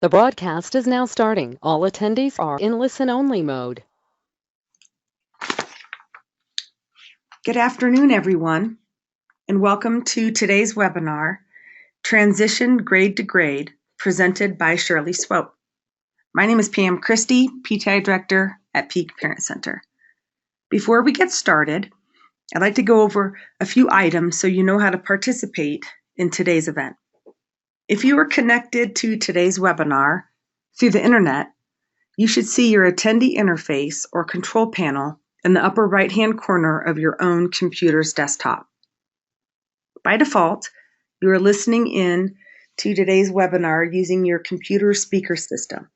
The broadcast is now starting. All attendees are in listen-only mode. Good afternoon, everyone, and welcome to today's webinar, Transition Grade to Grade, presented by Shirley Swope. My name is Pam Christie, PTI Director at Peak Parent Center. Before we get started, I'd like to go over a few items so you know how to participate in today's event. If you are connected to today's webinar through the internet, you should see your attendee interface or control panel in the upper right-hand corner of your own computer's desktop. By default, you are listening in to today's webinar using your computer speaker system.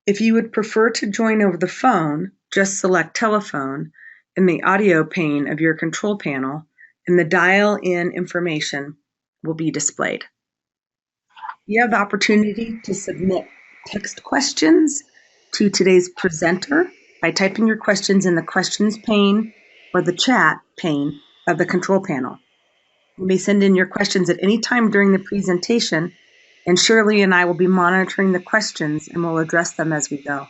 If you would prefer to join over the phone, just select telephone in the audio pane of your control panel, and the dial-in information will be displayed. You have the opportunity to submit text questions to today's presenter by typing your questions in the questions pane or the chat pane of the control panel. You may send in your questions at any time during the presentation, and Shirley and I will be monitoring the questions and will address them as we go.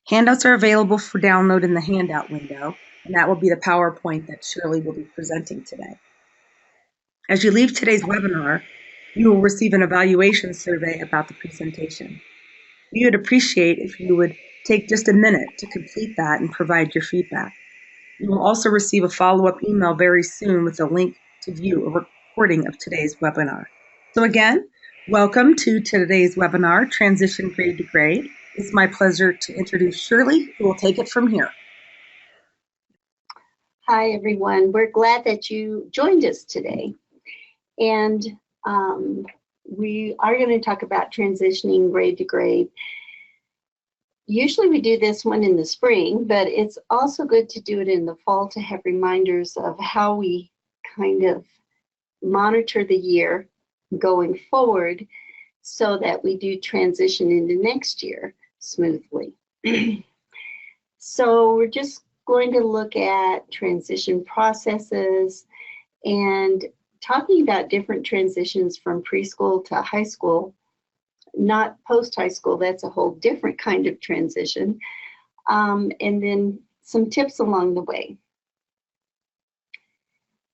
Handouts are available for download in the handout window, and that will be the PowerPoint that Shirley will be presenting today. As you leave today's webinar, you will receive an evaluation survey about the presentation. We would appreciate if you would take just a minute to complete that and provide your feedback. You will also receive a follow-up email very soon with a link to view a recording of today's webinar. So again, welcome to today's webinar, Transition Grade to Grade. It's my pleasure to introduce Shirley, who will take it from here. Hi, everyone. We're glad that you joined us today. And we are going to talk about transitioning grade to grade. Usually we do this one in the spring, but it's also good to do it in the fall to have reminders of how we kind of monitor the year going forward so that we do transition into next year smoothly. So we're just going to look at transition processes and talking about different transitions from preschool to high school, not post-high school, that's a whole different kind of transition, and then some tips along the way.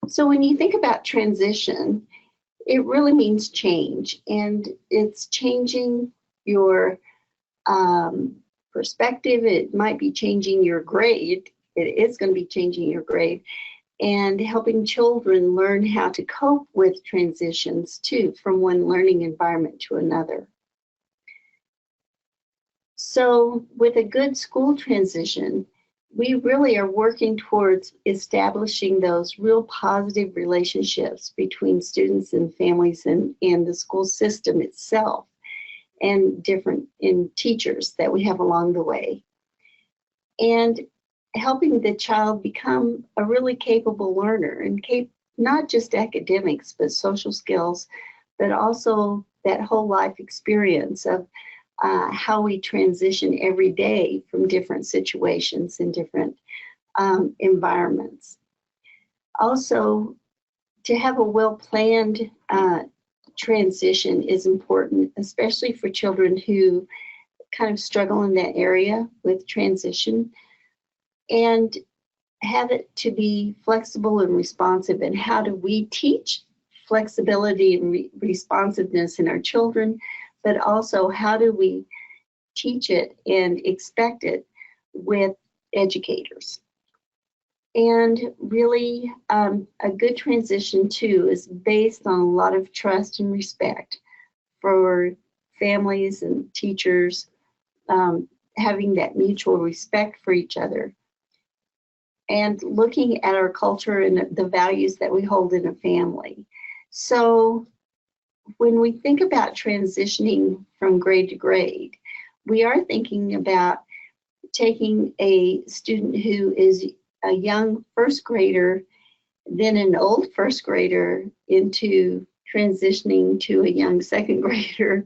So when you think about transition, it really means change, and it's changing your perspective. It might be changing your grade. It is going to be changing your grade, and helping children learn how to cope with transitions too, from one learning environment to another. So with a good school transition, we really are working towards establishing those real positive relationships between students and families and the school system itself, and different teachers that we have along the way. And helping the child become a really capable learner, and not just academics, but social skills, but also that whole life experience of how we transition every day from different situations and different environments. Also, to have a well-planned transition is important, especially for children who kind of struggle in that area with transition, and have it to be flexible and responsive. And how do we teach flexibility and responsiveness in our children, but also how do we teach it and expect it with educators? And really, a good transition too is based on a lot of trust and respect for families and teachers, having that mutual respect for each other, and looking at our culture and the values that we hold in a family. So when we think about transitioning from grade to grade, we are thinking about taking a student who is a young first grader, then an old first grader, into transitioning to a young second grader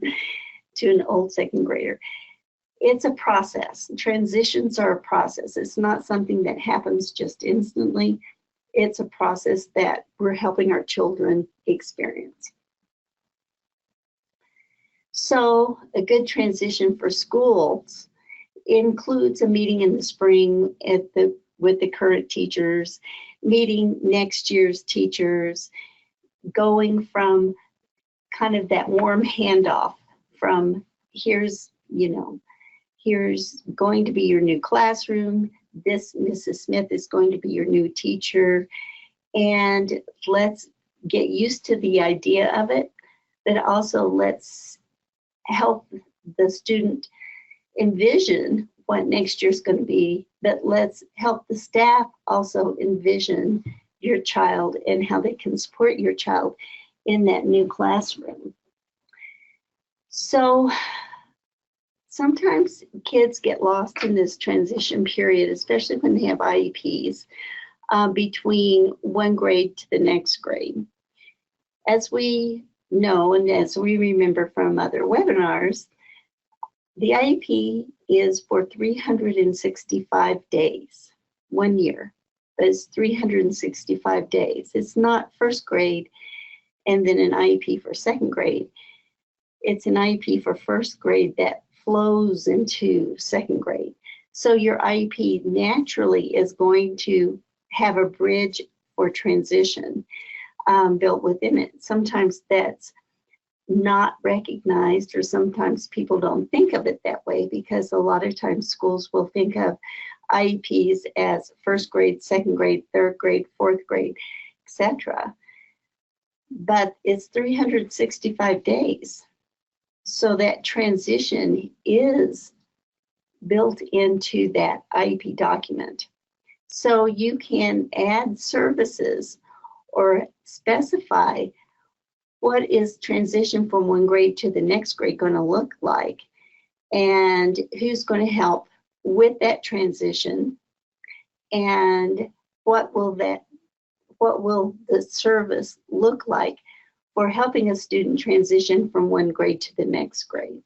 to an old second grader. It's a process. Transitions are a process. It's not something that happens just instantly. It's a process that we're helping our children experience. So a good transition for schools includes a meeting in the spring with the current teachers, meeting next year's teachers, going from kind of that warm handoff from here's going to be your new classroom. This Mrs. Smith is going to be your new teacher. And let's get used to the idea of it, but also let's help the student envision what next year's going to be, but let's help the staff also envision your child and how they can support your child in that new classroom. So sometimes kids get lost in this transition period, especially when they have IEPs, between one grade to the next grade. As we know and as we remember from other webinars, the IEP is for 365 days, 1 year. But it's 365 days. It's not first grade and then an IEP for second grade. It's an IEP for first grade that flows into second grade. So your IEP naturally is going to have a bridge for transition built within it. Sometimes that's not recognized, or sometimes people don't think of it that way, because a lot of times schools will think of IEPs as first grade, second grade, third grade, fourth grade, etc. But it's 365 days. So that transition is built into that IEP document. So you can add services or specify what is transition from one grade to the next grade going to look like, and who's going to help with that transition, and what will the service look like for helping a student transition from one grade to the next grade.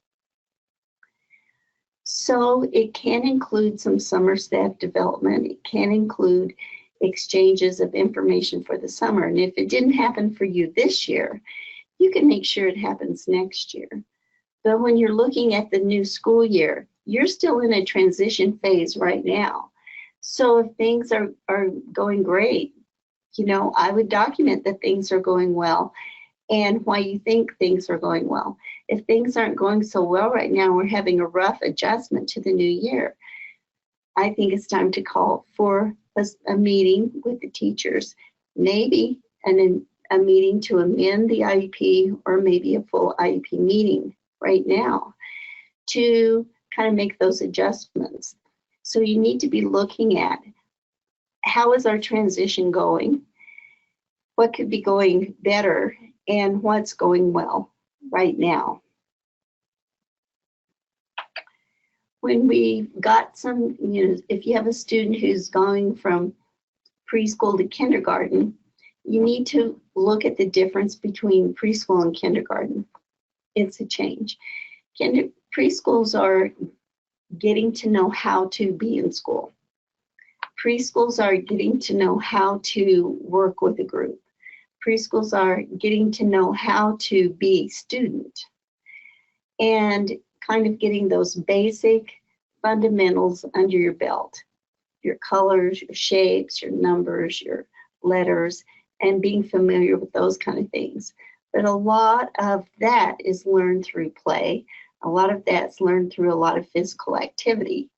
So it can include some summer staff development. It can include exchanges of information for the summer. And if it didn't happen for you this year, you can make sure it happens next year. But when you're looking at the new school year, you're still in a transition phase right now. So if things are going great, I would document that things are going well and why you think things are going well. If things aren't going so well right now, we're having a rough adjustment to the new year, I think it's time to call for a meeting with the teachers, maybe a meeting to amend the IEP, or maybe a full IEP meeting right now to kind of make those adjustments. So you need to be looking at how is our transition going, what could be going better, and what's going well right now. When we got some, if you have a student who's going from preschool to kindergarten, you need to look at the difference between preschool and kindergarten. It's a change. Preschools are getting to know how to be in school. Preschools are getting to know how to work with a group. Preschools are getting to know how to be a student and kind of getting those basic fundamentals under your belt. Your colors, your shapes, your numbers, your letters, and being familiar with those kind of things. But a lot of that is learned through play. A lot of that's learned through a lot of physical activity.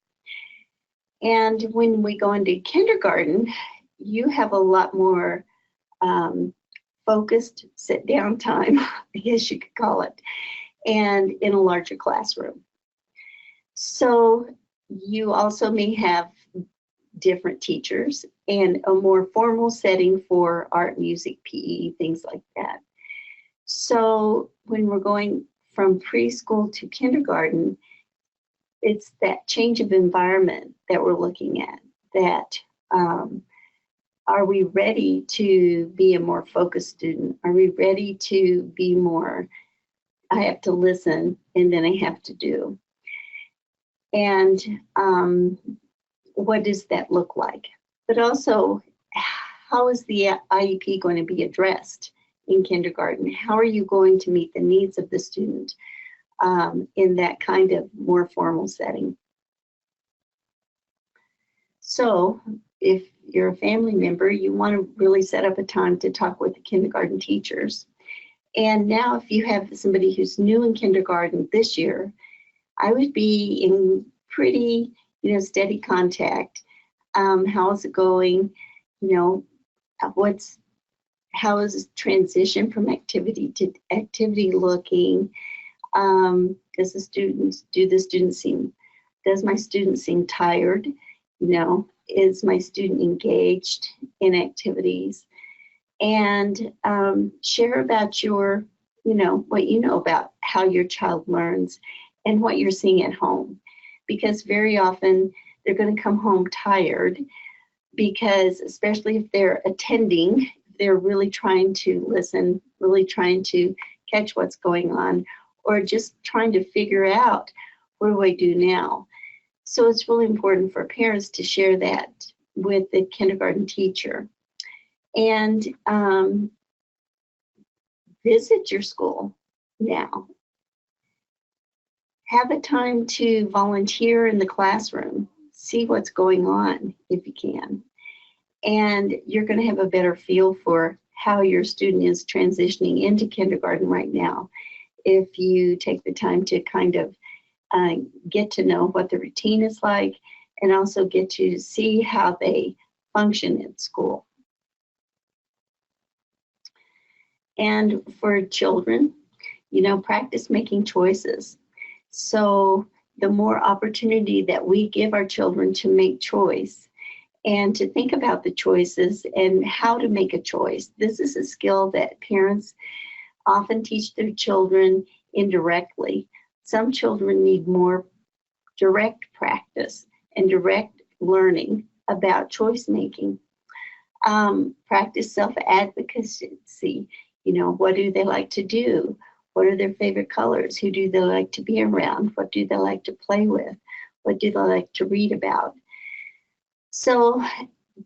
And when we go into kindergarten, you have a lot more focused sit-down time, I guess you could call it, and in a larger classroom. So you also may have different teachers and a more formal setting for art, music, PE, things like that. So when we're going from preschool to kindergarten, it's that change of environment that we're looking at, that are we ready to be a more focused student? Are we ready to be more, I have to listen and then I have to do? And what does that look like? But also, how is the IEP going to be addressed in kindergarten? How are you going to meet the needs of the student? in that kind of more formal setting. So if you're a family member, you want to really set up a time to talk with the kindergarten teachers. And now if you have somebody who's new in kindergarten this year, I would be in pretty, steady contact. How is it going? How is transition from activity to activity looking? Does my student seem tired? Is my student engaged in activities? And share about your, what you know about how your child learns and what you're seeing at home. Because very often they're going to come home tired, because especially if they're attending, they're really trying to listen, really trying to catch what's going on, or just trying to figure out, what do I do now? So it's really important for parents to share that with the kindergarten teacher. And visit your school now. Have a time to volunteer in the classroom. See what's going on if you can. And you're going to have a better feel for how your student is transitioning into kindergarten right now if you take the time to kind of get to know what the routine is like, and also get to see how they function at school. And for children, practice making choices. So the more opportunity that we give our children to make choice and to think about the choices and how to make a choice. This is a skill that parents often teach their children indirectly. Some children need more direct practice and direct learning about choice making. Practice self-advocacy. What do they like to do? What are their favorite colors? Who do they like to be around? What do they like to play with? What do they like to read about? So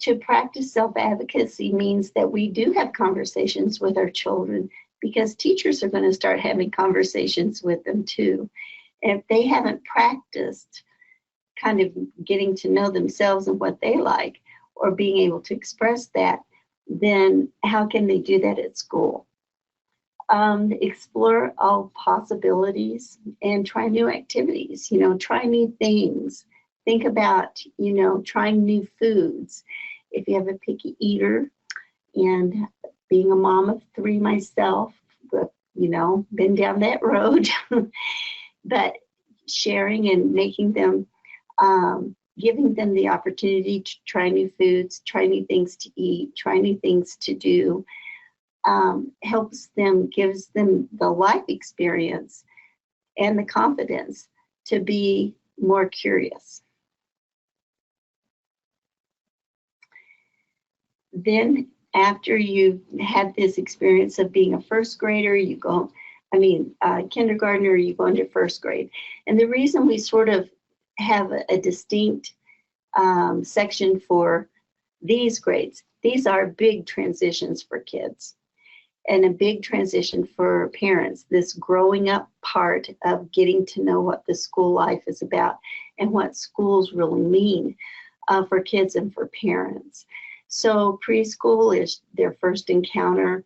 to practice self-advocacy means that we do have conversations with our children, because teachers are going to start having conversations with them too. And if they haven't practiced kind of getting to know themselves and what they like, or being able to express that, then how can they do that at school? Explore all possibilities and try new activities, try new things. Think about, trying new foods. If you have a picky eater, and being a mom of 3 myself, but, been down that road, but sharing and making them, giving them the opportunity to try new foods, try new things to eat, try new things to do, helps them, gives them the life experience and the confidence to be more curious. Then after you've had this experience of being a first grader, kindergartner, you go into first grade. And the reason we sort of have a distinct section for these grades, these are big transitions for kids and a big transition for parents, this growing up part of getting to know what the school life is about and what schools really mean for kids and for parents. So preschool is their first encounter.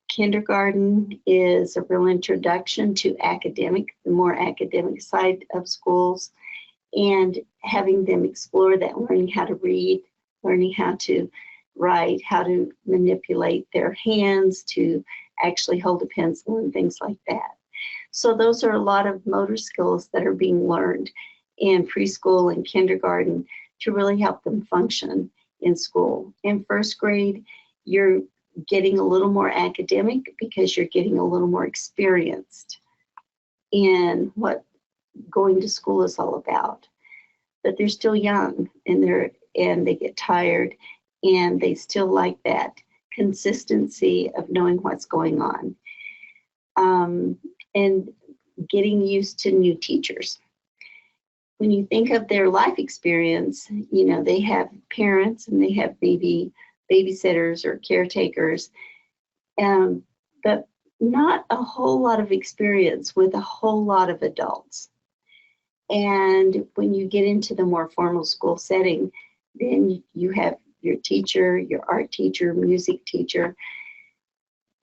Kindergarten is a real introduction to the more academic side of schools, and having them explore that, learning how to read, learning how to write, how to manipulate their hands to actually hold a pencil and things like that. So those are a lot of motor skills that are being learned in preschool and kindergarten to really help them function in school. In first grade, you're getting a little more academic because you're getting a little more experienced in what going to school is all about. But they're still young, and they get tired, and they still like that consistency of knowing what's going on, and getting used to new teachers. When you think of their life experience, they have parents and they have maybe babysitters or caretakers, but not a whole lot of experience with a whole lot of adults. And when you get into the more formal school setting, then you have your teacher, your art teacher, music teacher,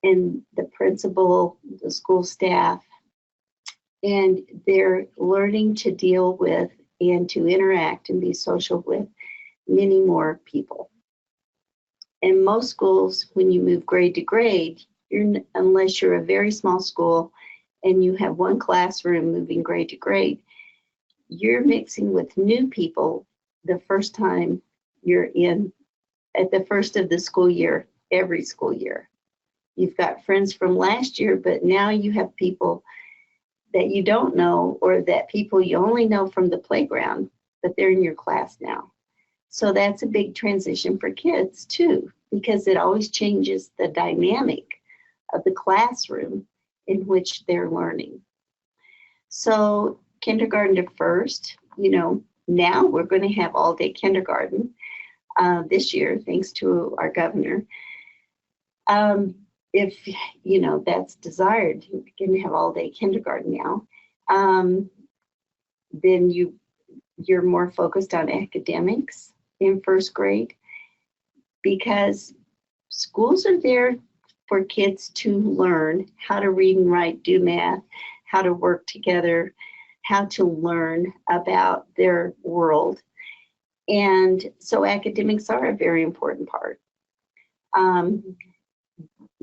and the principal, the school staff, and they're learning to deal with and to interact and be social with many more people. In most schools, when you move grade to grade, unless you're a very small school and you have one classroom moving grade to grade, you're mixing with new people the first time you're in at the first of the school year, every school year. You've got friends from last year, but now you have people that you don't know, or that people you only know from the playground, but they're in your class now. So that's a big transition for kids too, because it always changes the dynamic of the classroom in which they're learning. So kindergarten to first, now we're going to have all day kindergarten this year, thanks to our governor. If that's desired, you can have all day kindergarten now. Then you're more focused on academics in first grade, because schools are there for kids to learn how to read and write, do math, how to work together, how to learn about their world. And so academics are a very important part.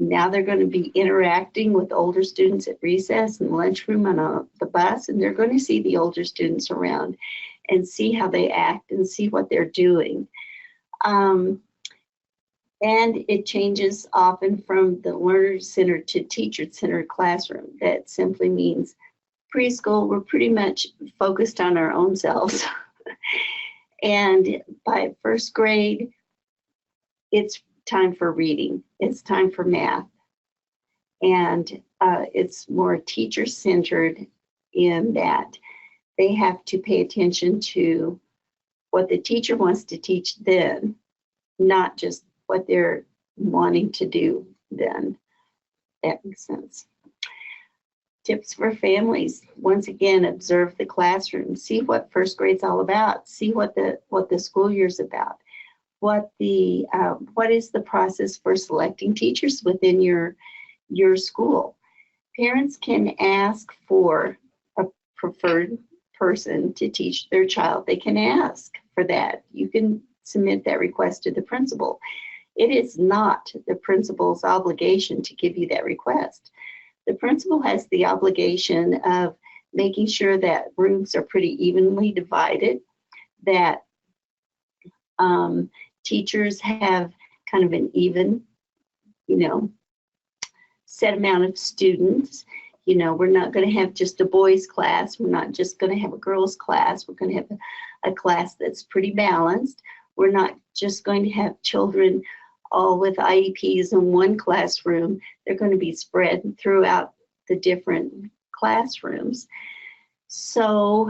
Now they're going to be interacting with older students at recess and lunchroom and the bus, and they're going to see the older students around and see how they act and see what they're doing. And it changes often from the learner-centered to teacher-centered classroom. That simply means preschool, we're pretty much focused on our own selves. And by first grade, it's time for reading, it's time for math, and it's more teacher-centered in that they have to pay attention to what the teacher wants to teach then, not just what they're wanting to do then. That makes sense. Tips for families. Once again, observe the classroom. See what first grade's all about. See what the school year's about. What is the process for selecting teachers within your school? Parents can ask for a preferred person to teach their child. They can ask for that. You can submit that request to the principal. It is not the principal's obligation to give you that request. The principal has the obligation of making sure that rooms are pretty evenly divided, that teachers have kind of an even, set amount of students. We're not going to have just a boys class. We're not just going to have a girls class. We're going to have a class that's pretty balanced. We're not just going to have children all with IEPs in one classroom. They're going to be spread throughout the different classrooms. So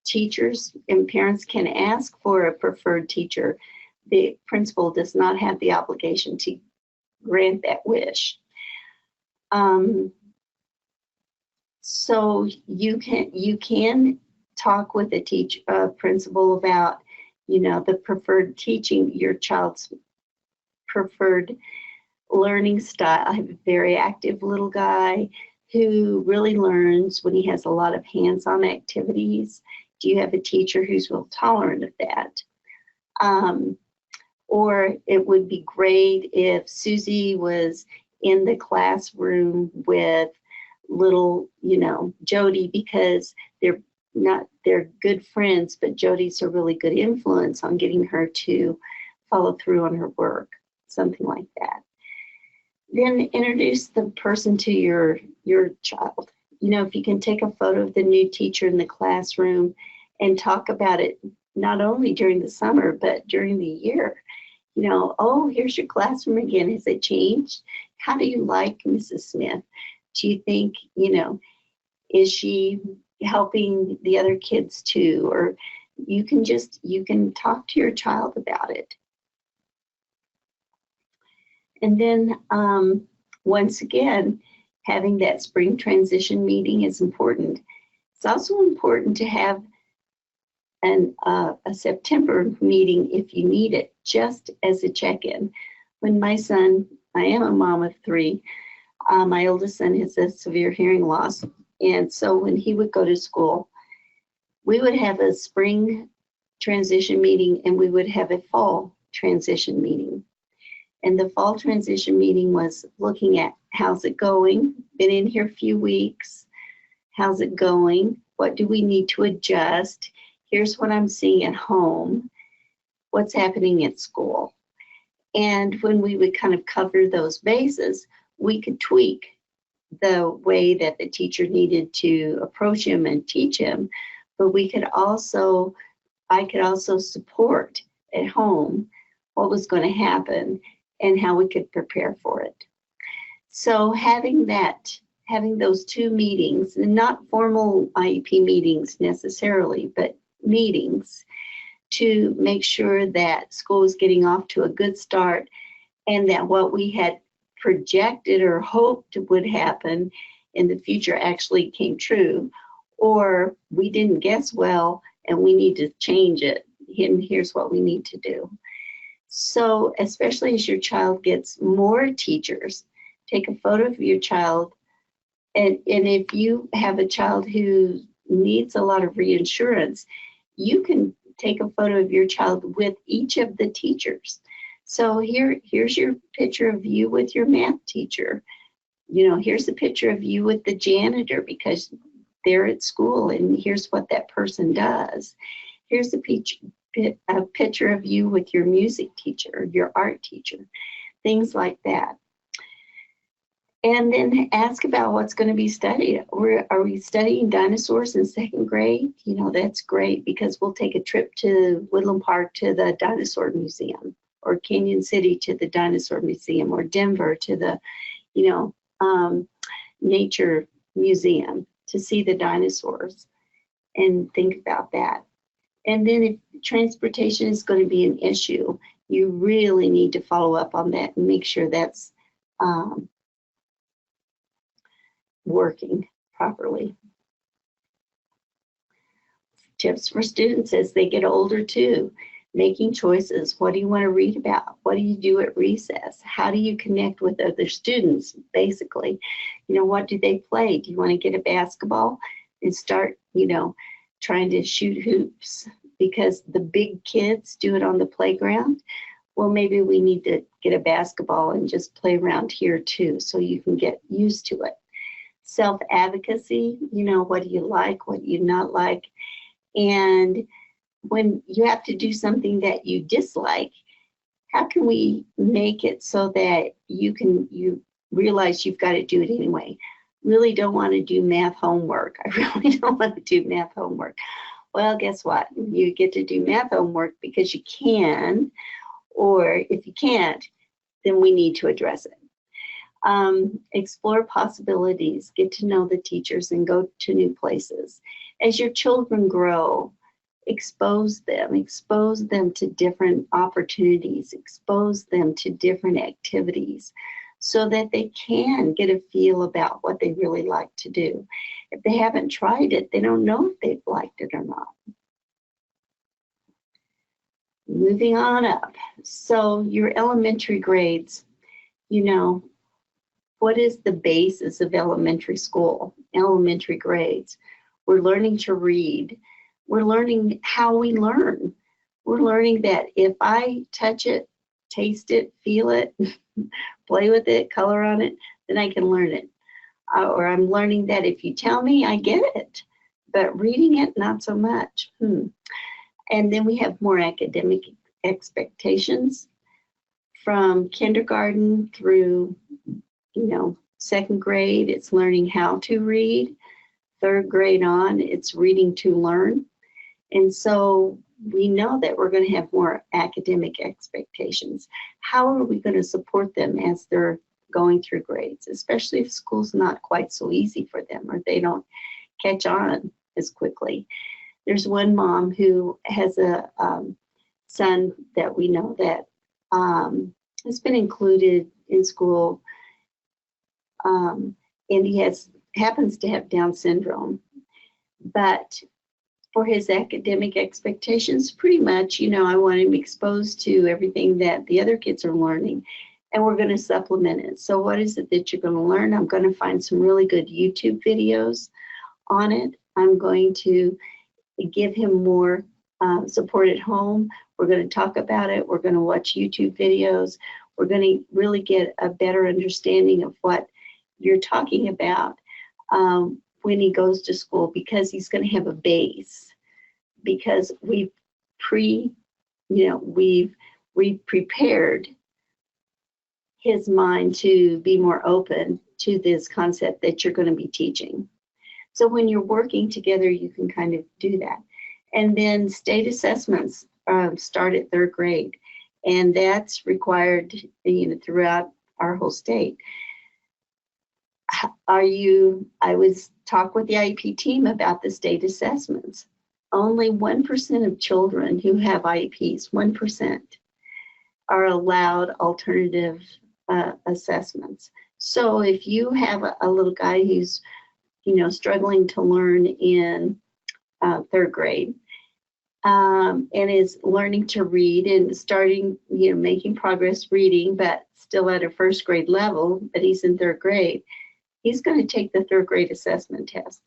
teachers and parents can ask for a preferred teacher. The principal does not have the obligation to grant that wish. So you can talk with a principal about, the preferred teaching, your child's preferred learning style. I have a very active little guy who really learns when he has a lot of hands-on activities. Do you have a teacher who's real tolerant of that? Or it would be great if Susie was in the classroom with little, Jody, because they're good friends, but Jody's a really good influence on getting her to follow through on her work, something like that. Then introduce the person to your child. If you can take a photo of the new teacher in the classroom and talk about it, not only during the summer, but during the year. Oh, here's your classroom again. Has it changed? How do you like Mrs. Smith? Do you think, is she helping the other kids too? Or you can talk to your child about it. And then once again, having that spring transition meeting is important. It's also important to have a September meeting if you need it, just as a check-in. When my son, I am a mom of three, my oldest son has a severe hearing loss. And so when he would go to school, we would have a spring transition meeting and we would have a fall transition meeting. And the fall transition meeting was looking at how's it going? Been in here a few weeks. How's it going? What do we need to adjust? Here's what I'm seeing at home. What's happening at school? And when we would kind of cover those bases, we could tweak the way that the teacher needed to approach him and teach him. But I could also support at home what was going to happen and how we could prepare for it. So having those two meetings, and not formal IEP meetings necessarily, but meetings to make sure that school is getting off to a good start and that what we had projected or hoped would happen in the future actually came true, or we didn't guess well and we need to change it, and here's what we need to do. So especially as your child gets more teachers, take a photo of your child, and if you have a child who needs a lot of reassurance, you can take a photo of your child with each of the teachers. So here's your picture of you with your math teacher. Here's a picture of you with the janitor because they're at school and here's what that person does. Here's a picture of you with your music teacher, your art teacher, things like that. And then ask about what's going to be studied. Are we studying dinosaurs in second grade? That's great because we'll take a trip to Woodland Park to the Dinosaur Museum, or Canyon City to the Dinosaur Museum, or Denver to the, Nature Museum to see the dinosaurs, and think about that. And then if transportation is going to be an issue, you really need to follow up on that and make sure that's working properly. Tips for students as they get older too. Making choices. What do you want to read about? What do you do at recess? How do you connect with other students, basically? What do they play? Do you want to get a basketball and start, trying to shoot hoops because the big kids do it on the playground? Well, maybe we need to get a basketball and just play around here too, so you can get used to it. Self-advocacy, what do you like? What do you not like? And when you have to do something that you dislike, how can we make it so that you realize you've got to do it anyway? Really don't want to do math homework. I really don't want to do math homework. Well, guess what? You get to do math homework because you can, or if you can't, then we need to address it. Explore possibilities, get to know the teachers and go to new places. As your children grow, expose them to different opportunities, expose them to different activities so that they can get a feel about what they really like to do. If they haven't tried it, they don't know if they've liked it or not. Moving on up. So your elementary grades, what is the basis of elementary school, elementary grades? We're learning to read. We're learning how we learn. We're learning that if I touch it, taste it, feel it, play with it, color on it, then I can learn it. Or I'm learning that if you tell me, I get it. But reading it, not so much. And then we have more academic expectations from kindergarten through, second grade. It's learning how to read. Third grade on, it's reading to learn. And so we know that we're going to have more academic expectations. How are we going to support them as they're going through grades, especially if school's not quite so easy for them or they don't catch on as quickly? There's one mom who has a son that we know that has been included in school and he happens to have Down syndrome. But for his academic expectations, pretty much, I want him exposed to everything that the other kids are learning, and we're going to supplement it. So what is it that you're going to learn? I'm going to find some really good YouTube videos on it. I'm going to give him more support at home. We're going to talk about it. We're going to watch YouTube videos. We're going to really get a better understanding of what you're talking about when he goes to school, because he's going to have a base, because we've prepared his mind to be more open to this concept that you're going to be teaching. So when you're working together, you can kind of do that. And then state assessments start at 3rd grade, and that's required, throughout our whole state. I was talk with the IEP team about the state assessments. Only 1% of children who have IEPs, 1%, are allowed alternative assessments. So if you have a little guy who's struggling to learn in 3rd grade, and is learning to read and starting, making progress reading, but still at a 1st grade level, but he's in 3rd grade, he's going to take the 3rd grade assessment test.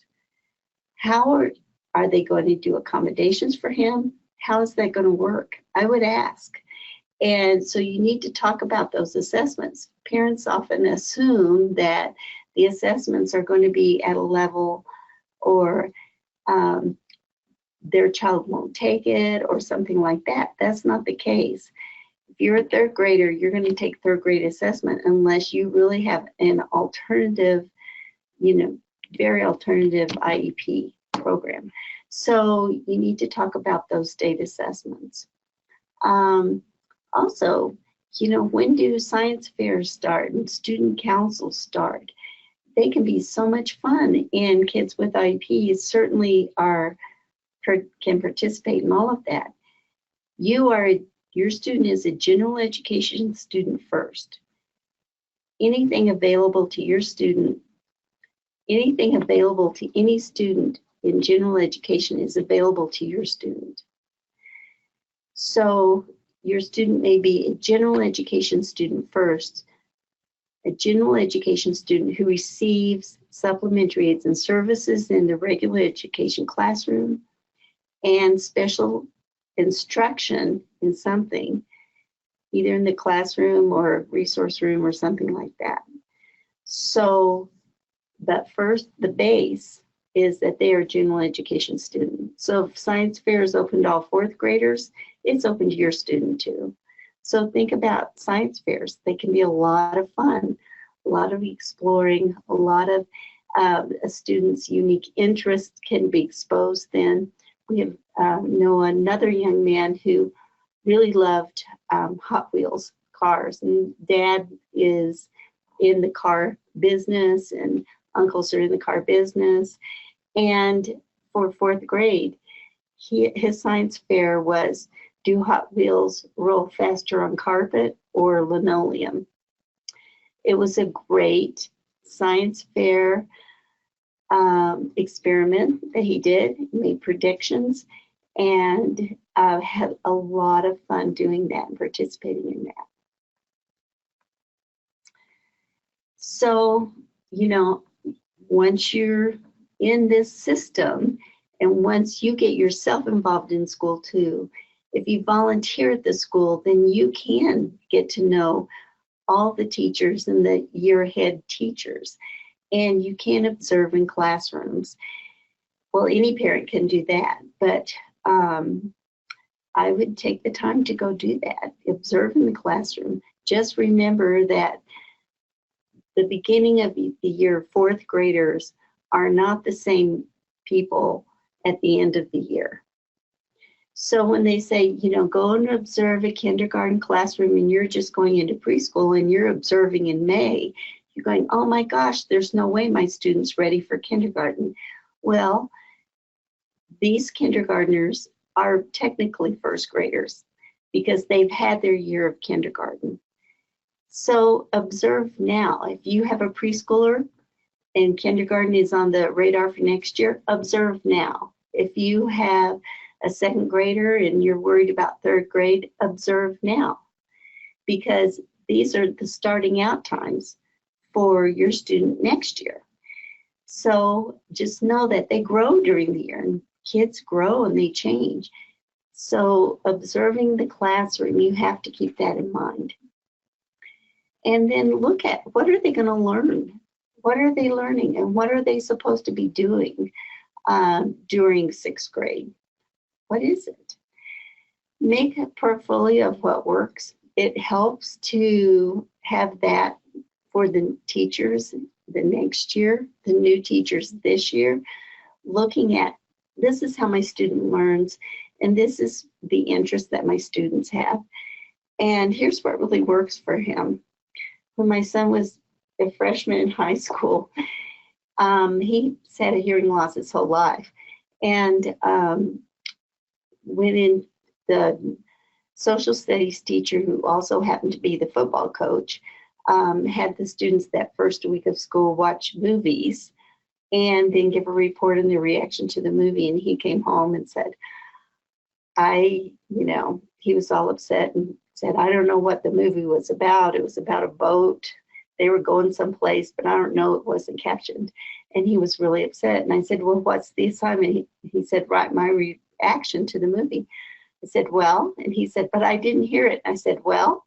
How are they going to do accommodations for him? How is that going to work? I would ask. And so you need to talk about those assessments. Parents often assume that the assessments are going to be at a level, or their child won't take it, or something like that. That's not the case. If you're a 3rd grader, you're going to take 3rd grade assessment unless you really have an alternative, very alternative IEP program. So you need to talk about those state assessments. Also, when do science fairs start and student councils start? They can be so much fun, and kids with IEPs certainly can participate in all of that. Your student is a general education student first. Anything available to your student, anything available to any student in general education is available to your student. So your student may be a general education student first, a general education student who receives supplementary aids and services in the regular education classroom, and special instruction in something, either in the classroom or resource room or something like that. So, but first, the base is that they are general education students. So if science fair is open to all 4th graders, it's open to your student too. So think about science fairs. They can be a lot of fun, a lot of exploring, a lot of a student's unique interests can be exposed then. We know another young man who really loved Hot Wheels cars, and Dad is in the car business, and uncles are in the car business. And for 4th grade, his science fair was, do Hot Wheels roll faster on carpet or linoleum? It was a great science fair experiment that he did. He made predictions, and had a lot of fun doing that and participating in that. So, once you're in this system, and once you get yourself involved in school too, if you volunteer at the school, then you can get to know all the teachers and the year ahead teachers, and you can observe in classrooms. Well, any parent can do that, but I would take the time to go do that, observe in the classroom. Just remember that the beginning of the year, 4th graders are not the same people at the end of the year. So when they say, go and observe a kindergarten classroom, and you're just going into preschool and you're observing in May, you're going, oh my gosh, there's no way my student's ready for kindergarten. Well, these kindergartners are technically 1st graders because they've had their year of kindergarten. So observe now. If you have a preschooler and kindergarten is on the radar for next year, observe now. If you have a second grader and you're worried about third grade, observe now, because these are the starting out times for your student next year. So just know that they grow during the year, and kids grow and they change. So observing the classroom, you have to keep that in mind. And then look at, what are they going to learn? What are they learning, and what are they supposed to be doing during sixth grade? What is it? Make a portfolio of what works. It helps to have that for the teachers the next year, the new teachers this year, looking at, this is how my student learns, and this is the interest that my students have. And here's what really works for him. When my son was a freshman in high school, he's had a hearing loss his whole life. And went in, the social studies teacher, who also happened to be the football coach, had the students that first week of school watch movies and then give a report on their reaction to the movie. And he came home and said, he was all upset and said, I don't know what the movie was about. It was about a boat. They were going someplace, but I don't know, it wasn't captioned. And he was really upset. And I said, well, what's the assignment? He said, write my reaction to the movie. I said, well, and he said, but I didn't hear it. I said, well,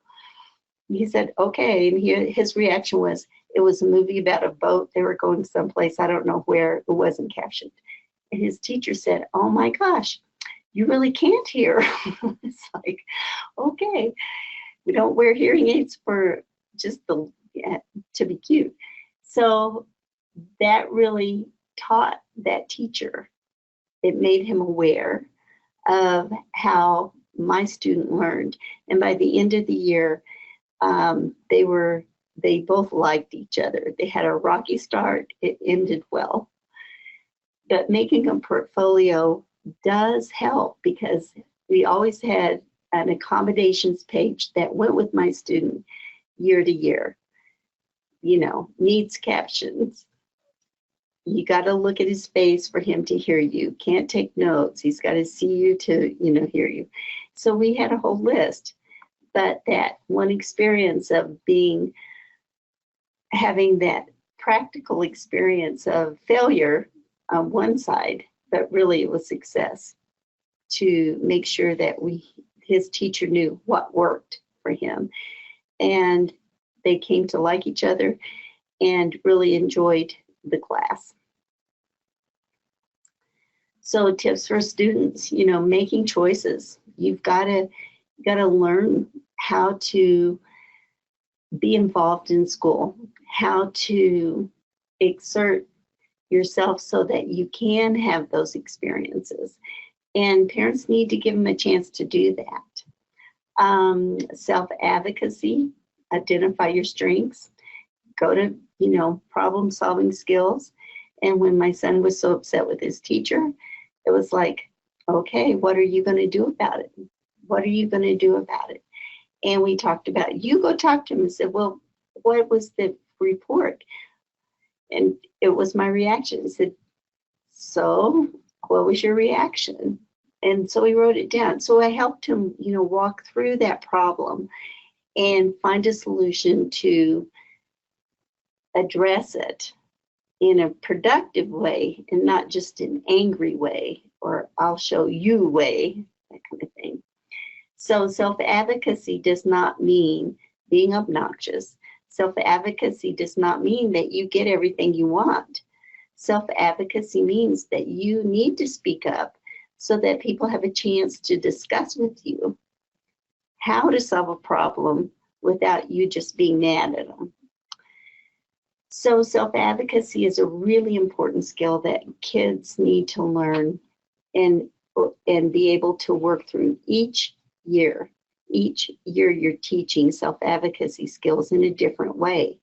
he said, okay. And his reaction was, it was a movie about a boat. They were going someplace, I don't know where, it wasn't captioned. And his teacher said, oh my gosh, you really can't hear. It's like, okay, we don't wear hearing aids for just to be cute. So that really taught that teacher. It made him aware of how my student learned. And by the end of the year, they both liked each other. They had a rocky start. It ended well. But making a portfolio does help, because we always had an accommodations page that went with my student year to year. Needs captions. You got to look at his face for him to hear you. Can't take notes. He's got to see you to, hear you. So we had a whole list. But that one experience of having that practical experience of failure on one side, but really it was success, to make sure that his teacher knew what worked for him. And they came to like each other and really enjoyed the class. So tips for students, making choices. You've got to learn how to be involved in school, how to exert yourself so that you can have those experiences. And parents need to give them a chance to do that. Self-advocacy, identify your strengths, go to, problem-solving skills. And when my son was so upset with his teacher, it was like, okay, what are you going to do about it? What are you going to do about it? And we talked about it. You go talk to him and said, well, what was the report? And it was my reaction. He said, so what was your reaction? And so he wrote it down. So I helped him, walk through that problem and find a solution to address it in a productive way, and not just an angry way or I'll show you way, that kind of thing. So self-advocacy does not mean being obnoxious. Self-advocacy does not mean that you get everything you want. Self-advocacy means that you need to speak up so that people have a chance to discuss with you how to solve a problem without you just being mad at them. So self-advocacy is a really important skill that kids need to learn and be able to work through each year. Each year you're teaching self-advocacy skills in a different way.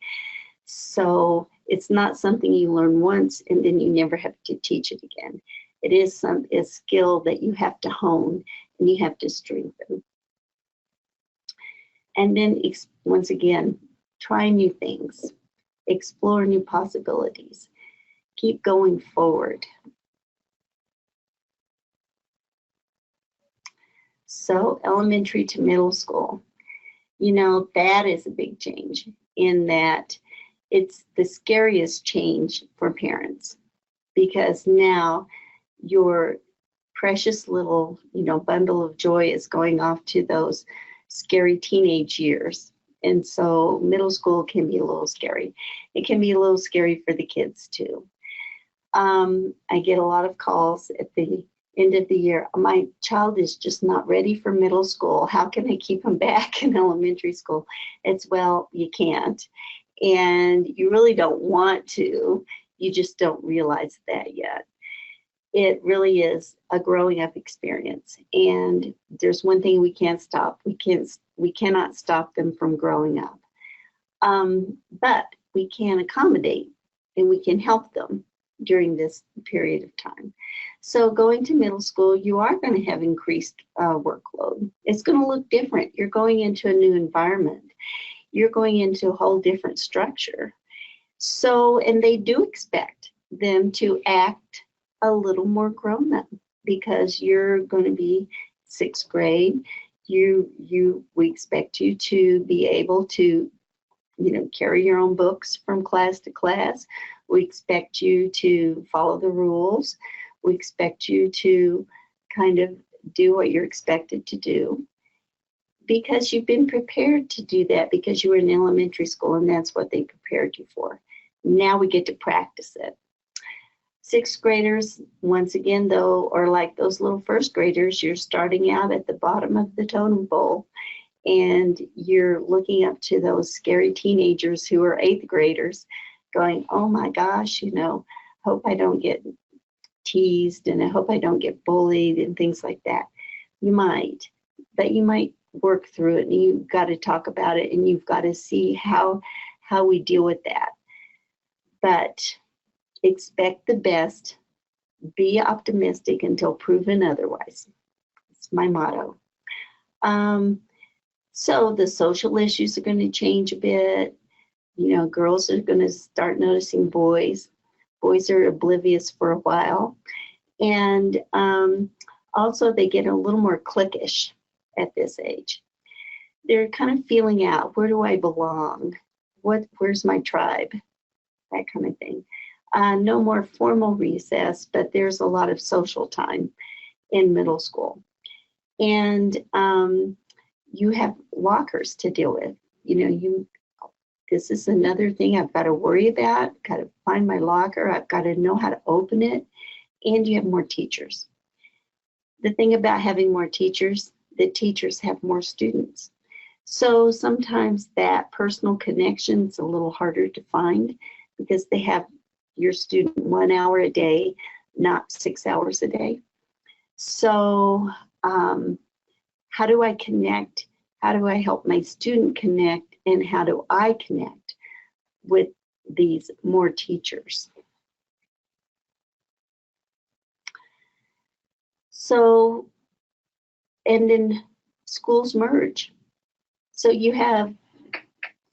So it's not something you learn once and then you never have to teach it again. It is a skill that you have to hone and you have to strengthen. And then once again, try new things, explore new possibilities, keep going forward. So elementary to middle school, that is a big change in that it's the scariest change for parents, because now your precious little, bundle of joy is going off to those scary teenage years. And so middle school can be a little scary. It can be a little scary for the kids too. I get a lot of calls at the end of the year. My child is just not ready for middle school. How can I keep him back in elementary school? It's, well, you can't. And you really don't want to. You just don't realize that yet. It really is a growing up experience. And there's one thing we can't stop. We cannot stop them from growing up. But we can accommodate and we can help them during this period of time. So going to middle school, you are going to have increased workload. It's going to look different. You're going into a new environment. You're going into a whole different structure. So, and they do expect them to act a little more grown up, because you're going to be sixth grade. We expect you to be able to, carry your own books from class to class. We expect you to follow the rules. We expect you to kind of do what you're expected to do, because you've been prepared to do that, because you were in elementary school and that's what they prepared you for. Now we get to practice it. Sixth graders, once again, though, are like those little first graders. You're starting out at the bottom of the totem pole, and you're looking up to those scary teenagers who are eighth graders going, oh my gosh, hope I don't get teased, and I hope I don't get bullied and things like that. You might, but you might work through it, and you've got to talk about it, and you've got to see how we deal with that. But expect the best, be optimistic until proven otherwise. It's my motto. So the social issues are going to change a bit. Girls are going to start noticing boys. Boys are oblivious for a while. And also they get a little more cliquish at this age. They're kind of feeling out, where do I belong? Where's my tribe? That kind of thing. No more formal recess, but there's a lot of social time in middle school. And you have lockers to deal with. This is another thing I've got to worry about. Got to find my locker. I've got to know how to open it. And you have more teachers. The thing about having more teachers, the teachers have more students. So sometimes that personal connection is a little harder to find, because they have your student 1 hour a day, not 6 hours a day. So how do I connect? How do I help my student connect? And how do I connect with these more teachers? So, and then schools merge. So you have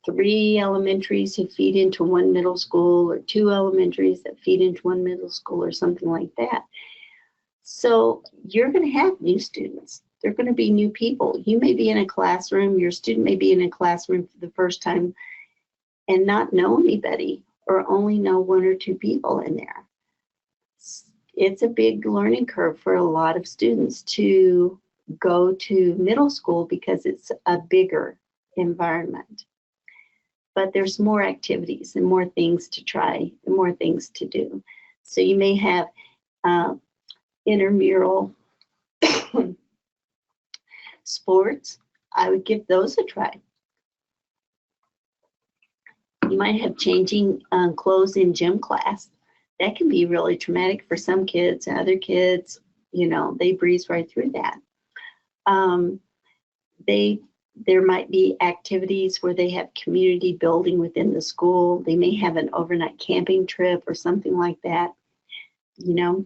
3 elementaries who feed into one middle school, or 2 elementaries that feed into one middle school, or something like that. So you're going to have new students. They're going to be new people. You may be in a classroom, your student may be in a classroom for the first time and not know anybody, or only know 1 or 2 people in there. It's a big learning curve for a lot of students to go to middle school, because it's a bigger environment. But there's more activities and more things to try and more things to do. So you may have intramural sports. I would give those a try. You might have changing clothes in gym class. That can be really traumatic for some kids. Other kids, they breeze right through that. There might be activities where they have community building within the school. They may have an overnight camping trip or something like that.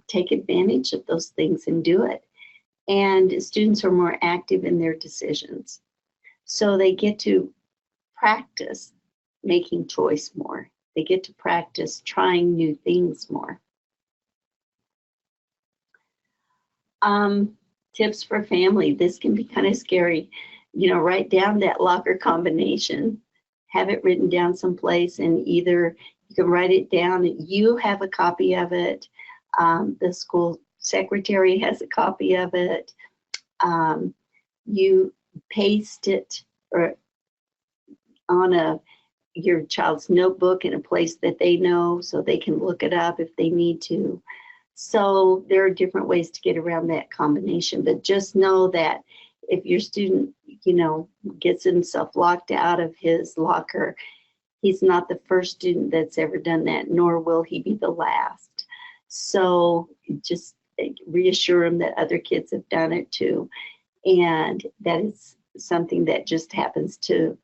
Take advantage of those things and do it. And students are more active in their decisions. So they get to practice making choice more. They get to practice trying new things more. Tips for family. This can be kind of scary. Write down that locker combination. Have it written down someplace, and either you can write it down, you have a copy of it, the school secretary has a copy of it, you paste it or on your child's notebook in a place that they know so they can look it up if they need to. So there are different ways to get around that combination, but just know that if your student, gets himself locked out of his locker, he's not the first student that's ever done that, nor will he be the last. So just reassure him that other kids have done it too, and that it's something that just happens to,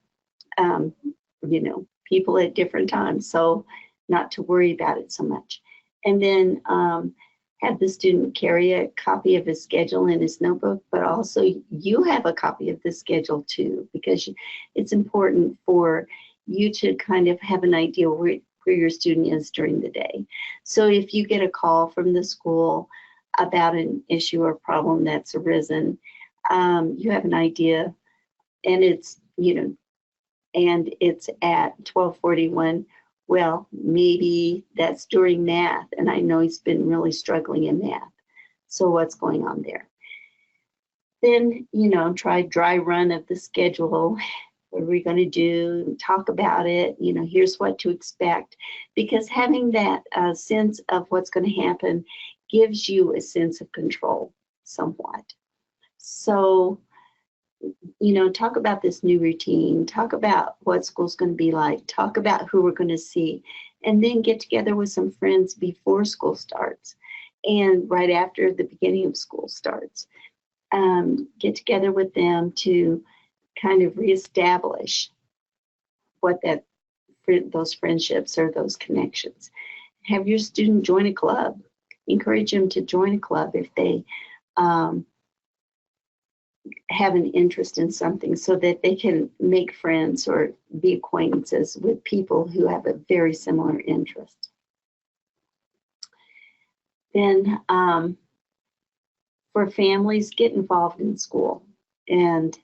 people at different times. So not to worry about it so much. And then have the student carry a copy of his schedule in his notebook, but also you have a copy of the schedule too, because it's important for you to kind of have an idea where your student is during the day. So if you get a call from the school about an issue or problem that's arisen, you have an idea, and it's, and it's at 12:41. Well, maybe that's during math, and I know he's been really struggling in math. So what's going on there? Then, try dry run of the schedule. What are we going to do? Talk about it. Here's what to expect. Because having that sense of what's going to happen gives you a sense of control somewhat. So, talk about this new routine, talk about what school's going to be like, talk about who we're going to see, and then get together with some friends before school starts and right after the beginning of school starts. Get together with them to kind of reestablish what those friendships or those connections. Have your student join a club. Encourage them to join a club if they have an interest in something, so that they can make friends or be acquaintances with people who have a very similar interest. Then for families, get involved in school. And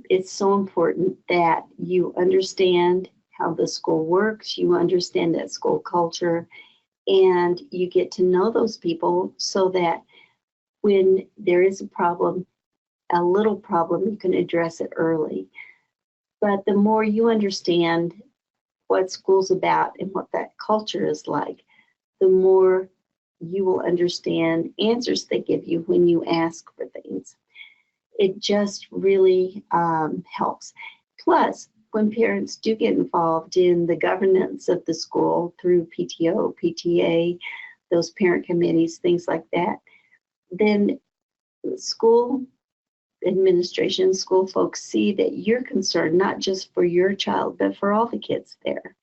it's so important that you understand how the school works, you understand that school culture, and you get to know those people so that when there is a little problem, you can address it early. But the more you understand what school's about and what that culture is like, the more you will understand answers they give you when you ask for things. It just really helps. Plus, when parents do get involved in the governance of the school through PTO, PTA, those parent committees, things like that, then school administration, school folks see that you're concerned not just for your child, but for all the kids there.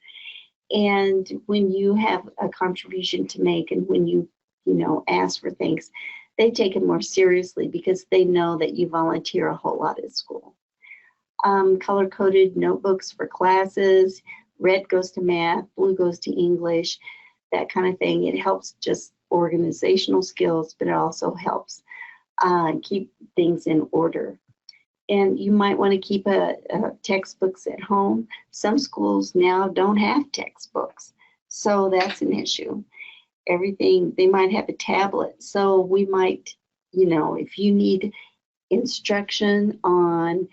And when you have a contribution to make, and when you ask for things, they take it more seriously because they know that you volunteer a whole lot at school. Color-coded notebooks for classes, red goes to math, blue goes to English, that kind of thing. It helps just organizational skills, but it also helps keep things in order. And you might want to keep textbooks at home. Some schools now don't have textbooks, so that's an issue. They might have a tablet, so we might, if you need instruction on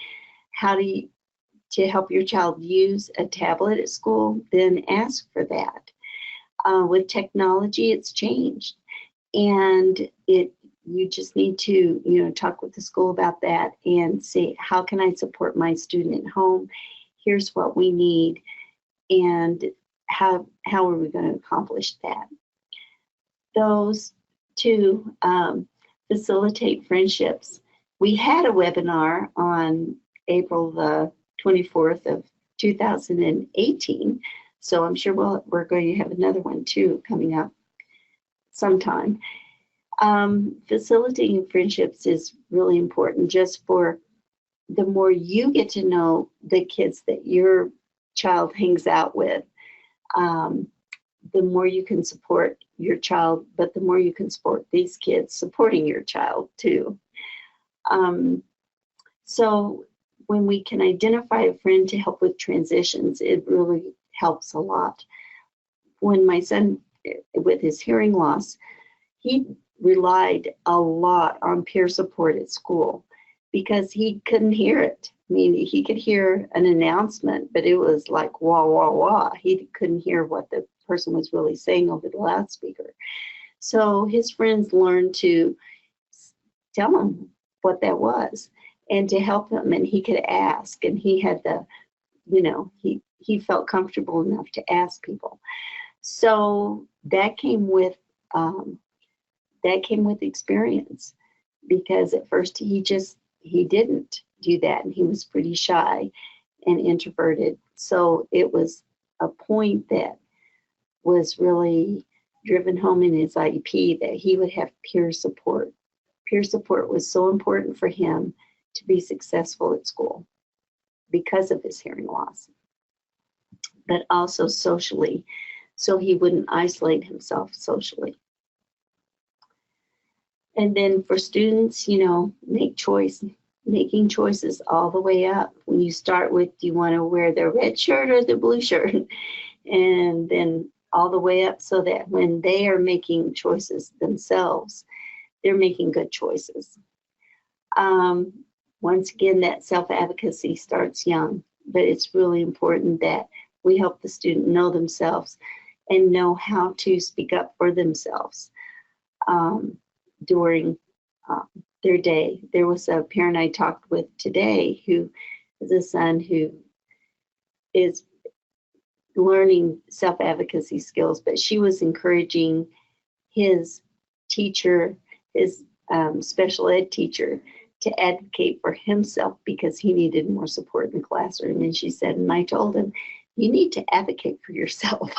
how to help your child use a tablet at school, then ask for that. With technology, it's changed, and you just need to, talk with the school about that and say, how can I support my student at home? Here's what we need, and how are we going to accomplish that? Those two facilitate friendships. We had a webinar on April the 24th of 2018, so I'm sure we're going to have another one too coming up sometime. Facilitating friendships is really important, just for the more you get to know the kids that you're child hangs out with, the more you can support your child, but the more you can support these kids supporting your child too. So when we can identify a friend to help with transitions, it really helps a lot. When my son, with his hearing loss, he relied a lot on peer support at school because he couldn't hear it. I mean, he could hear an announcement, but it was like wah, wah, wah. He couldn't hear what the person was really saying over the loudspeaker. So his friends learned to tell him what that was and to help him, and he could ask, and he had the, he felt comfortable enough to ask people. So that came with experience, because at first he didn't do that, and he was pretty shy and introverted. So it was a point that was really driven home in his IEP, that he would have peer support. Peer support was so important for him to be successful at school because of his hearing loss, but also socially, so he wouldn't isolate himself socially. And then for students, making choices all the way up. When you start with, do you want to wear the red shirt or the blue shirt? And then all the way up, so that when they are making choices themselves, they're making good choices. Once again, that self-advocacy starts young, but it's really important that we help the student know themselves and know how to speak up for themselves during their day. There was a parent I talked with today who has a son who is learning self-advocacy skills, but she was encouraging his teacher, his special ed teacher, to advocate for himself because he needed more support in the classroom. And she said, and I told him, you need to advocate for yourself.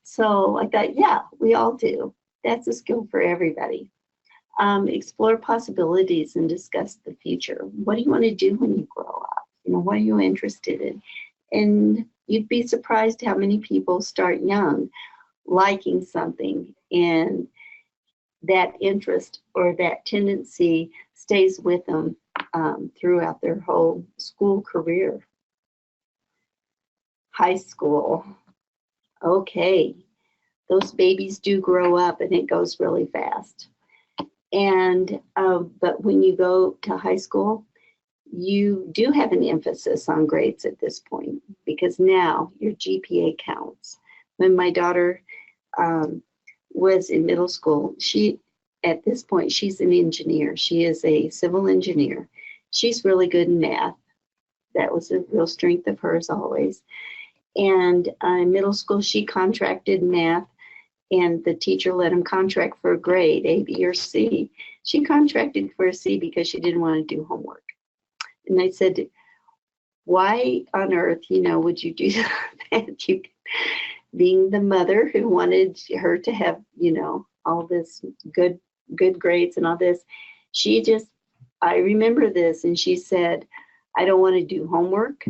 So I thought, yeah, we all do. That's a skill for everybody. Explore possibilities and discuss the future. What do you want to do when you grow up? What are you interested in? And you'd be surprised how many people start young liking something, and that interest or that tendency stays with them throughout their whole school career. High school. Okay, those babies do grow up, and it goes really fast. And but when you go to high school, you do have an emphasis on grades at this point, because now your GPA counts. When my daughter was in middle school, at this point, she's an engineer. She is a civil engineer. She's really good in math. That was a real strength of hers always. And in middle school, she contracted math, and the teacher let him contract for a grade, A, B, or C. She contracted for a C because she didn't want to do homework. And I said, why on earth, would you do that? You, being the mother who wanted her to have, all this good grades and all this, I remember this, and she said, I don't want to do homework,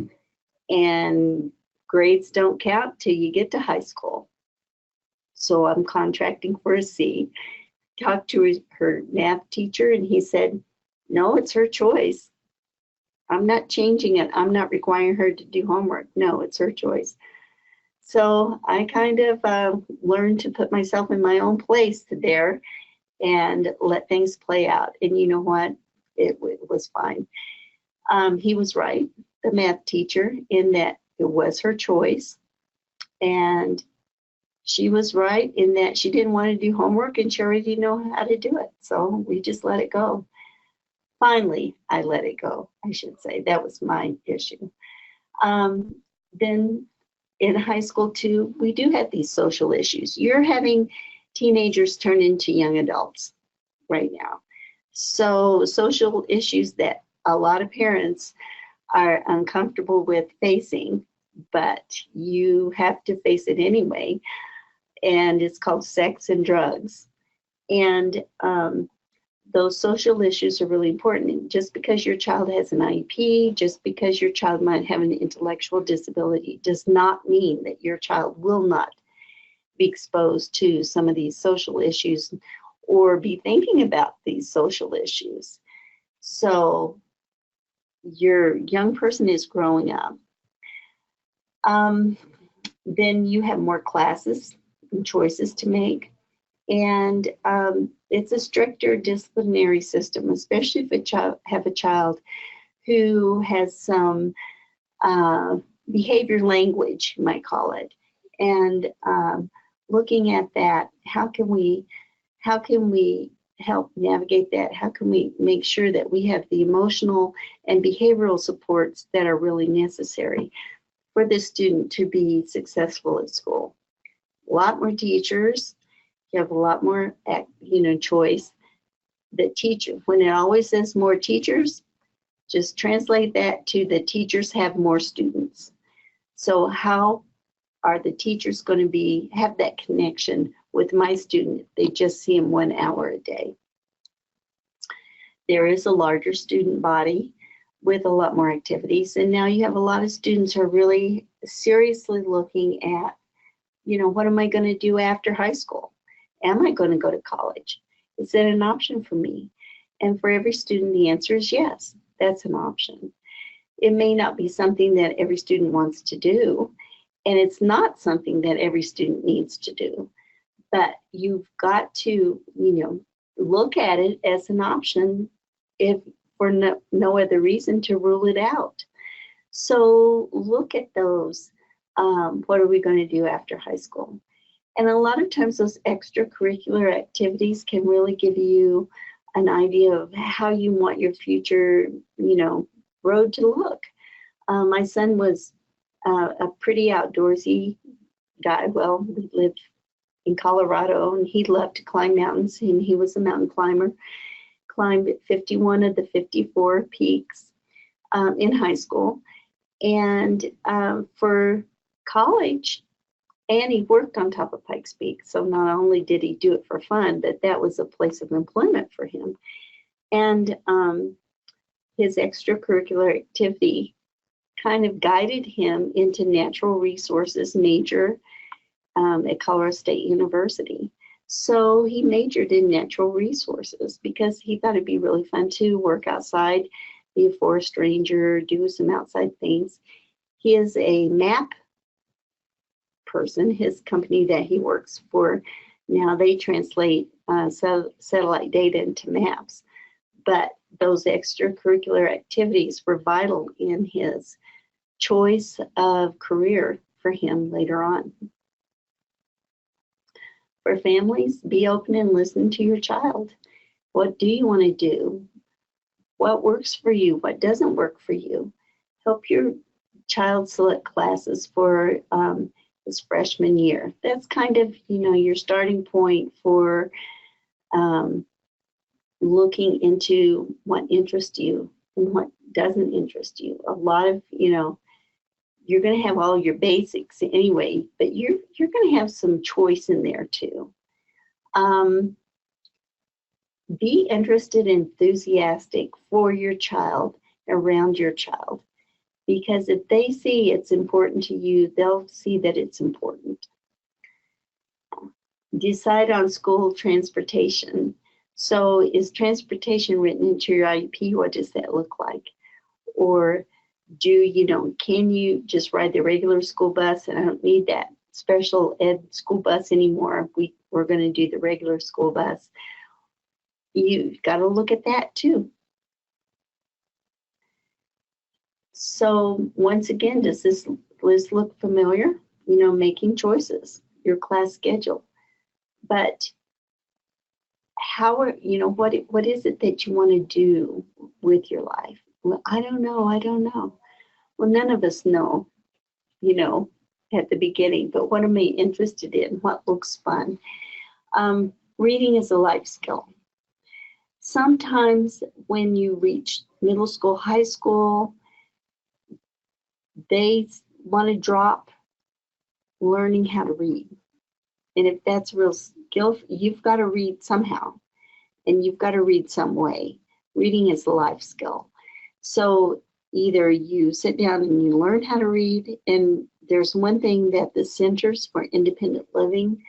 and grades don't count till you get to high school. So I'm contracting for a C. Talked to her math teacher, and he said, no, it's her choice. I'm not changing it. I'm not requiring her to do homework. No, it's her choice. So I kind of learned to put myself in my own place there and let things play out. And you know what? It was fine. He was right, the math teacher, in that it was her choice. And she was right in that she didn't want to do homework, and she already didn't know how to do it. So we just let it go. Finally, I let it go, I should say. That was my issue. Then in high school too, we do have these social issues. You're having teenagers turn into young adults right now. So social issues that a lot of parents are uncomfortable with facing, but you have to face it anyway. And it's called sex and drugs. And those social issues are really important. And just because your child has an IEP, just because your child might have an intellectual disability, does not mean that your child will not be exposed to some of these social issues or be thinking about these social issues. So your young person is growing up. Then you have more classes and choices to make. And it's a stricter disciplinary system, especially if you have a child who has some behavior language, you might call it. And looking at that, how can we help navigate that? How can we make sure that we have the emotional and behavioral supports that are really necessary for the student to be successful at school? A lot more teachers. You have a lot more, choice. The teacher, when it always says more teachers, just translate that to the teachers have more students. So how are the teachers going to have that connection with my student if they just see him 1 hour a day? There is a larger student body with a lot more activities, and now you have a lot of students who are really seriously looking at, what am I going to do after high school? Am I going to go to college? Is that an option for me? And for every student, the answer is yes, that's an option. It may not be something that every student wants to do, and it's not something that every student needs to do, but you've got to, look at it as an option if for no other reason to rule it out. So look at those. What are we going to do after high school? And a lot of times those extracurricular activities can really give you an idea of how you want your future, road to look. My son was a pretty outdoorsy guy. Well, we lived in Colorado and he loved to climb mountains, and he was a mountain climber. Climbed 51 of the 54 peaks in high school. And for college, and he worked on top of Pikes Peak. So not only did he do it for fun, but that was a place of employment for him. And his extracurricular activity kind of guided him into natural resources major at Colorado State University. So he majored in natural resources because he thought it'd be really fun to work outside, be a forest ranger, do some outside things. He is a map person. His company that he works for now, they translate satellite data into maps. But those extracurricular activities were vital in his choice of career for him later on. For families, be open and listen to your child. What do you want to do? What works for you? What doesn't work for you? Help your child select classes for his freshman year. That's kind of, your starting point for looking into what interests you and what doesn't interest you. A lot of, you're going to have all your basics anyway, but you're going to have some choice in there too. Be interested and enthusiastic for your child, around your child, because if they see it's important to you, they'll see that it's important. Decide on school transportation. So is transportation written into your IEP? What does that look like? Or can you just ride the regular school bus and I don't need that special ed school bus anymore? We're going to do the regular school bus. You've got to look at that too. So once again, does this list look familiar? Making choices, your class schedule. But how are, what is it that you want to do with your life? Well, I don't know. Well, none of us know, at the beginning, but what am I interested in? What looks fun? Reading is a life skill. Sometimes when you reach middle school, high school, they want to drop learning how to read. And if that's a real skill, you've got to read somehow. and you've got to read some way. Reading is a life skill. So either you sit down and you learn how to read, and there's one thing that the Centers for Independent Living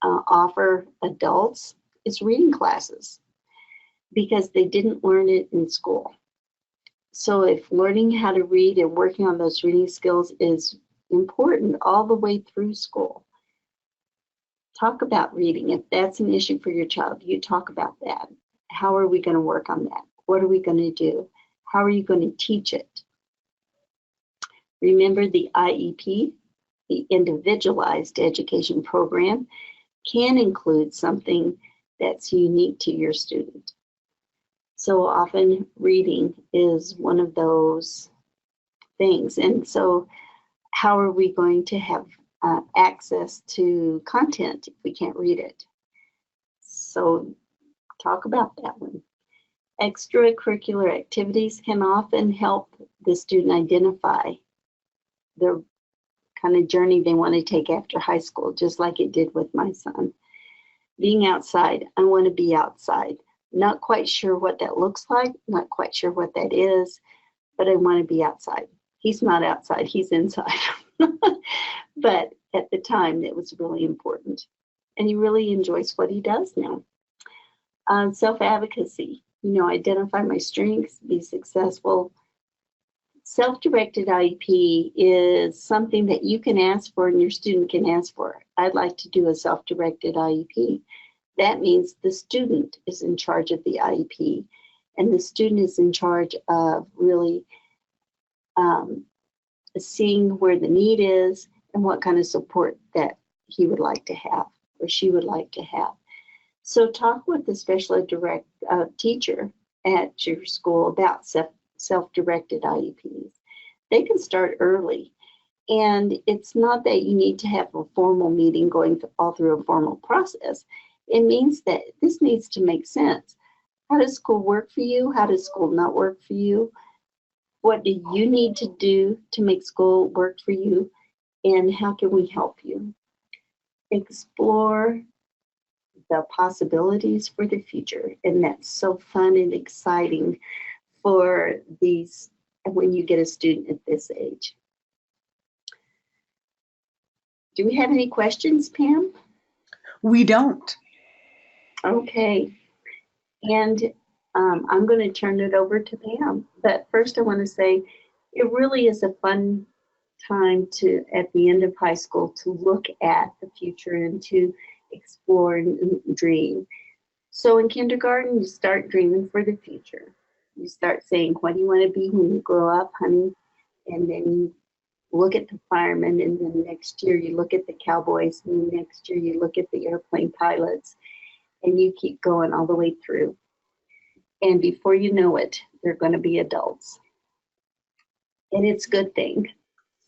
offer adults is reading classes because they didn't learn it in school. So if learning how to read and working on those reading skills is important all the way through school, talk about reading. If that's an issue for your child, you talk about that. How are we going to work on that? What are we going to do? How are you going to teach it? Remember, the IEP, the Individualized Education Program, can include something that's unique to your student. So often reading is one of those things. And so how are we going to have access to content if we can't read it? So talk about that one. Extracurricular activities can often help the student identify their kind of journey they want to take after high school, just like it did with my son. Being outside, I want to be outside. Not quite sure what that looks like, not quite sure what that is, but I want to be outside. He's not outside, he's inside. But at the time, it was really important. And he really enjoys what he does now. Self-advocacy, identify my strengths, be successful. Self-directed IEP is something that you can ask for and your student can ask for. I'd like to do a self-directed IEP. That means the student is in charge of the IEP, and the student is in charge of really seeing where the need is and what kind of support that he would like to have or she would like to have. So talk with the special ed teacher at your school about self-directed IEPs. They can start early. And it's not that you need to have a formal meeting going all through a formal process. It means that this needs to make sense. How does school work for you? How does school not work for you? What do you need to do to make school work for you? And how can we help you? Explore the possibilities for the future. And that's so fun and exciting for these when you get a student at this age. Do we have any questions, Pam? We don't. Okay. And I'm going to turn it over to Pam. But first I want to say it really is a fun time to, at the end of high school, to look at the future and to explore and dream. So in kindergarten, you start dreaming for the future. You start saying, what do you want to be when you grow up, honey? And then you look at the firemen, and then next year you look at the cowboys, and then next year you look at the airplane pilots, and you keep going all the way through. And before you know it, they're going to be adults. And it's a good thing.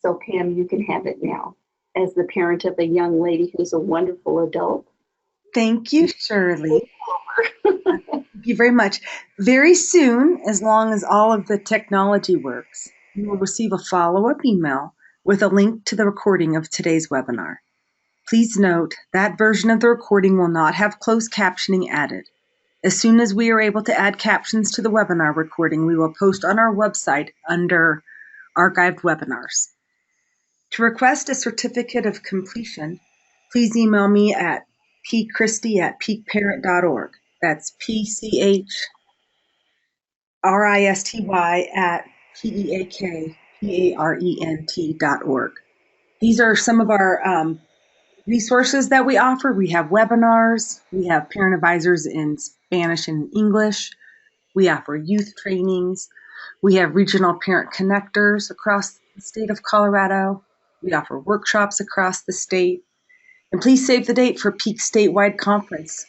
So Pam, you can have it now as the parent of a young lady who's a wonderful adult. Thank you, Shirley. Thank you very much. Very soon, as long as all of the technology works, you will receive a follow-up email with a link to the recording of today's webinar. Please note that version of the recording will not have closed captioning added. As soon as we are able to add captions to the webinar recording, we will post on our website under Archived Webinars. To request a certificate of completion, please email me at pchristy@peakparent.org. That's PCHRISTY@PEAKPARENT.org. These are some of our resources that we offer. We have webinars, we have parent advisors in Spanish and English, we offer youth trainings, we have regional parent connectors across the state of Colorado, we offer workshops across the state, and please save the date for Peak Statewide Conference,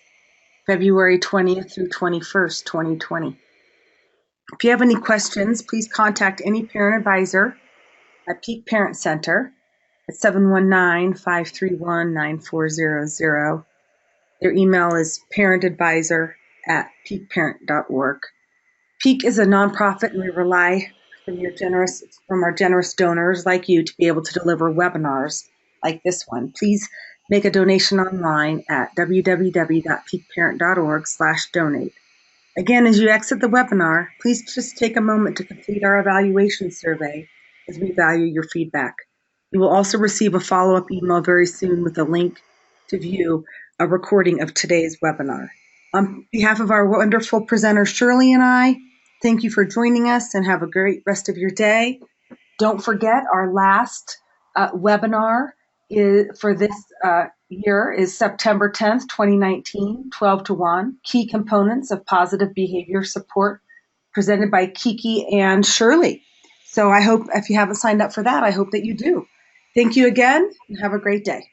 February 20th through 21st, 2020. If you have any questions, please contact any parent advisor at Peak Parent Center at 719-531-9400. Their email is parentadvisor@peakparent.org. Peak is a nonprofit, and we rely from our generous donors like you to be able to deliver webinars like this one. Please Make a donation online at www.peakparent.org/donate. Again, as you exit the webinar, please just take a moment to complete our evaluation survey as we value your feedback. You will also receive a follow-up email very soon with a link to view a recording of today's webinar. On behalf of our wonderful presenter Shirley and I, thank you for joining us and have a great rest of your day. Don't forget our last webinar for this year is September 10th, 2019, 12 to 1, Key Components of Positive Behavior Support, presented by Kiki and Shirley. So I hope, if you haven't signed up for that, I hope that you do. Thank you again, and have a great day.